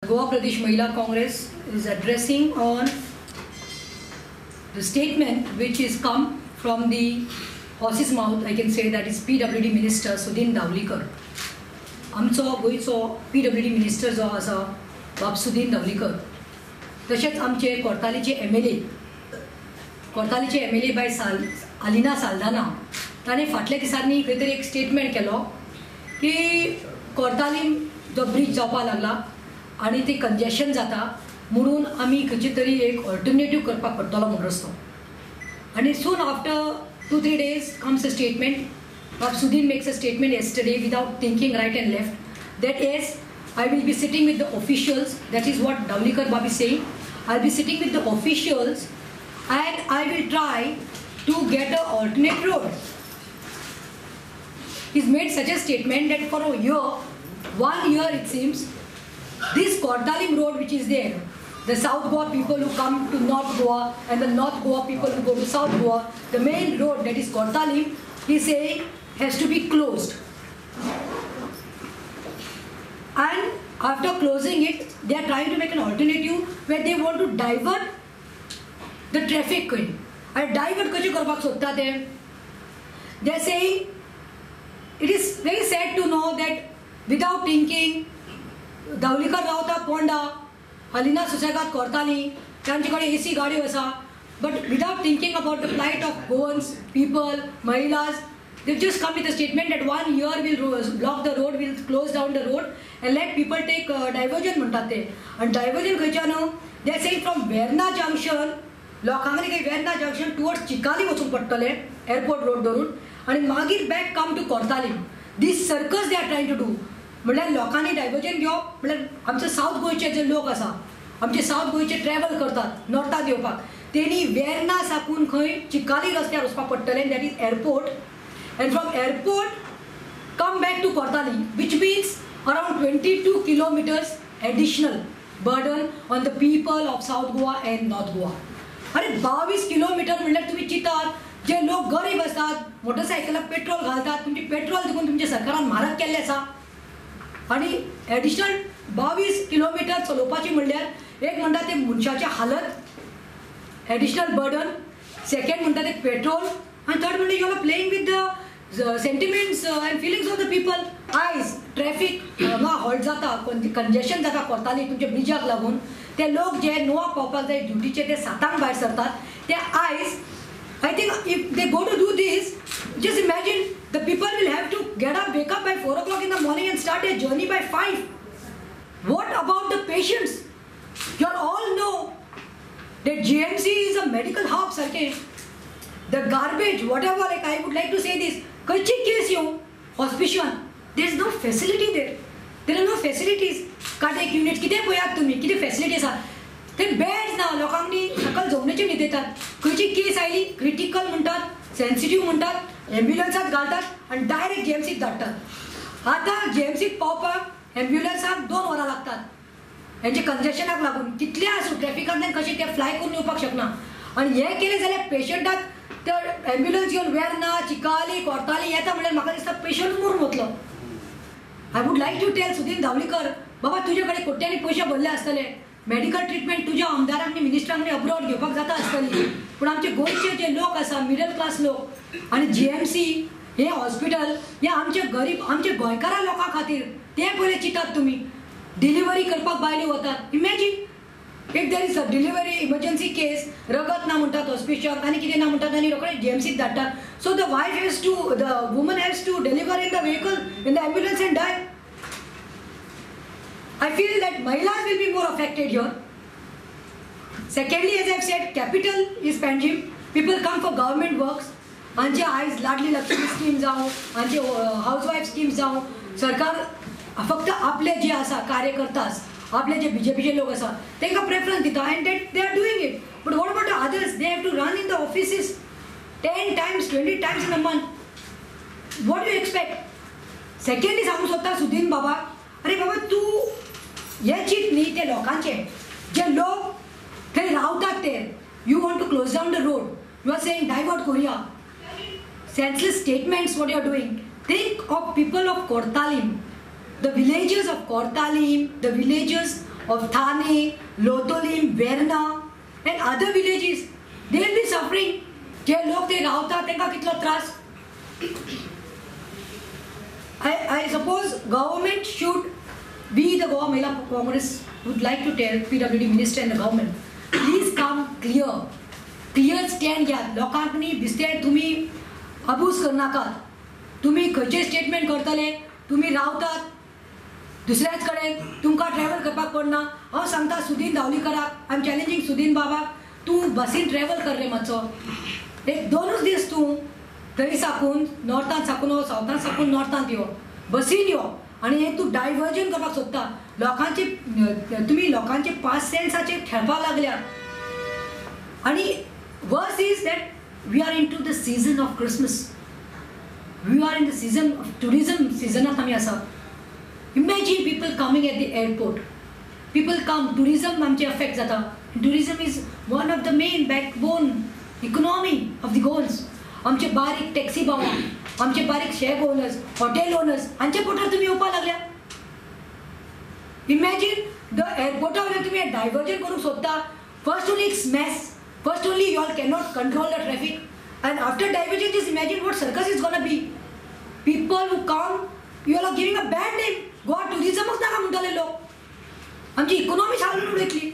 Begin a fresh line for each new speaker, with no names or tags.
Goa Pradesh Mahila Congress is addressing on the statement which is come from the horse's mouth, I can say, that is PWD Minister Sudin Davlikar. आमचो गोयचो PWD minister जो आसा बाब सुदीन धावलीकर, तशेंच आमचे कोर्तालीचे MLA bye Alina Saldanha ताणें फाटल्या दिसांनी खंय तरी एक स्टेटमेंट केलो की कोर्तालीम जो ब्रिज जावपाक लागला आनी ते कंजेशन जाता म्हणून आमी खंयची तरी एक ऑल्टरनेटीव करपाक पडटलो म्हणून रस्तो. आनी soon after 2-3 days comes a statement. Bab Sudin makes a statement yesterday without thinking right and left that yes, I will be sitting with the officials. That is what Davlikar Bab is saying. I'll be sitting with the officials and I will try to get an alternate road. He's made such a statement that for a year, 1 year it seems, this Kortalim road which is there, the South Goa people who come to North Goa and the North Goa people who go to South Goa, the main road that is Kortalim, he's saying has to be closed. And after closing it, they are trying to make an alternative where they want to divert the traffic. And divert kachi karpak sotta they. They are saying it is very sad to know that without thinking, Davlikar Rauta Ponda, Halina Susegat Kortali, Chanchikade AC Gadi Vasa, but without thinking about the plight of Goans, people, Mahilas, they've just come with a statement that 1 year will block the road, will close down the road and let people take diversion म्हणतात. And diversion खंयच्यान they are saying from Verna Junction, लोकांनी काही Verna Junction towards Chikali वचूंक पडटले airport road धरून आणि मागीर back come to Kortalim. This circus they are trying to do. म्हळ्यार लोकांनी डायवर्जन घेवप म्हळ्यार आमचे साऊथ गोंयचे जे लोक आसा, आमचे साऊथ गोंयचे ट्रॅव्हल करतात नॉर्थाक येवपाक, तेणी वेर्ना साकून खंय चिकाली रस्त्यार वचपाक पडटलें, that is airport. And from airport come back to Kortali, which means around 22 kilometers additional burden on the people of South Goa and North Goa. अरे 22 किलोमीटर म्हणल्यार तुम्ही चिंतात जे लोक गरीब असतात, मोटरसायकलाक पेट्रोल घालतात, तुमचे पेट्रोल देखून तुमच्या सरकारान म्हारग केल्ले आसा आणि एडिशनल 22 किलोमीटर चलोवपाची म्हणल्यार एक म्हणटा ते मनशाचे हालत एडिशनल बर्डन, सेकंड म्हणटा ते पेट्रोल आणि थर्ड म्हणजे you are playing with the sentiments and feelings of the people. आयज ट्रॅफिक हांगा हॉल्ट जाता, कंजेशन जाता कोर्ताली तुमच्या ब्रिजाक लागून. ते लोक जे णवाक पावपाक जाय ड्युटीचे ते 7 भायर सरतात. ते आयज I think if they go to do this, just imagine the people will have to wake up by 4 o'clock in the morning and start a journey by 5. What about the patients? You all know that GMC is a medical hub, sir. The garbage, whatever, like I would like to say this, kachi case you, hospital, there is no facility there. There are no facilities. Cardiac units, kide poyat tumhi, kide facilities are. ते beds ना, लोकांनी सकल जमण्याचे न्ही देतात. खंयची केस oily critical म्हणटात, sensitive म्हणटात, एम्ब्युलन्सात घालतात आणि डायरेक्ट जीएमसीक धाडटात. आतां जीएमसीक पावपाक एम्ब्युलन्साक 2 वरां लागतात. हेंचे कंजेशनाक लागून कितले आसूं ट्रॅफिकांतल्यान कशें ते फ्लाय करून येवपाक शकना. आनी हें केलें जाल्यार पेशंटाक तर एम्ब्युलन्स घेवन वेर्ना, चिकाली, कोर्ताली येता म्हणल्यार म्हाका दिसता पेशंट मरून वतलो. I would like to tell Sudin Dhavalikar, बाबा तुजे कडेन कोट्यांनी पयशे भरले आसतले, मेडिकल ट्रीटमेंट तुझ्या आमदारांनी मिनिस्टरांनी अब्रॉड घेवपाक जाता आसतली, पूण आमचे गोंयचे जे लोक आसा मिडल क्लास लोक आणि जीएमसी हे हॉस्पिटल हे आमचे गरीब आमचे गोंयकारा लोकां खातीर ते पयले चिंतात. तुमी डिलिव्हरी करपाक बायल्यो वतात. Imagine if there is a delivery emergency case, रगत ना म्हणटात हॉस्पिटल आनी कितें ना म्हणटात आनी रोखडे जीएमसीक धाडटात. So the wife has to the woman has to deliver in the vehicle in the ambulance and die. I feel that Mahilas will be more affected here. Secondly, as I've said, capital is Panjim. People come for government works. आमचे आयज लाडली Lakshmi scheme जावं, आमचे housewife scheme जावं, सरकार फक्त आपले जे आसा कार्यकर्तास, आपले जे बीजेपीचे लोक आसा तांकां प्रेफरन्स दिता and that they are doing it. But what about the others? They have to run in the offices 10 times, 20 times in a month. What do you expect? Secondly, सांगू सोदता सुदीन बाबा, अरे बाबा तू हे चिंत न्ही ते लोकांचे जे लोक थंय रावतात ते. You want to close down the road, you are saying divert कोरिया. Senseless statements what you are doing. Think of people of Cortalim, the villages of Cortalim, the villages of Thane, Lotolim, Verna and other villages. They will be suffering. जे लोक ते रावतात तांकां कितलो त्रास. I suppose government should, we the Goa Mahila Congress would like to tell PWD minister and the government, please come clear stand घ्या. लोकांनी दिसते तुम्ही अबूज करनाकात. तुम्ही खंयचे स्टेटमेंट करतले, तुम्ही रावतात दुसऱ्याच कडेन, तुमकां ट्रॅव्हल करपाक पडना. हांव सांगता Sudin धावलीकराक, I am challenging Sudin बाबाक, तूं बसीन ट्रॅव्हल कर रे मातसो. एक 2 दीस तूं थंय साकून नॉर्थान साकून यो, सावथान साकून नॉर्थांत यो, बसीन यो आनी एक तूं डायवर्जन करपाक सोदता. लोकांचे तुमी लोकांचे 5 सेंट्साचेर खेळपाक लागल्यात. आनी worse is that we are into the season of Christmas. We are in the season of tourism सिजनांत आमी आसा. Imagine people coming at the airport. People come, tourism आमचे अफेक्ट जाता. Tourism is one of the main backbone economy of the Goans. आमचे बारीक taxi बाबा, आमचे बारीक शेक ओनर्स, हॉटेल ओनर्स, हांचे पोटार तुमी येवपाक लागल्या. इमॅजीन द एअरपोर्टा वयल्यान तुमी डायवर्जन करूंक सोदता. First only it's mess. First only you all cannot control the traffic. And after diverging, just imagine what circus is gonna be. People who come, you are giving a bad name. Goa tourism नाका म्हणटाले लोक. आमची economy सारून उडयतली.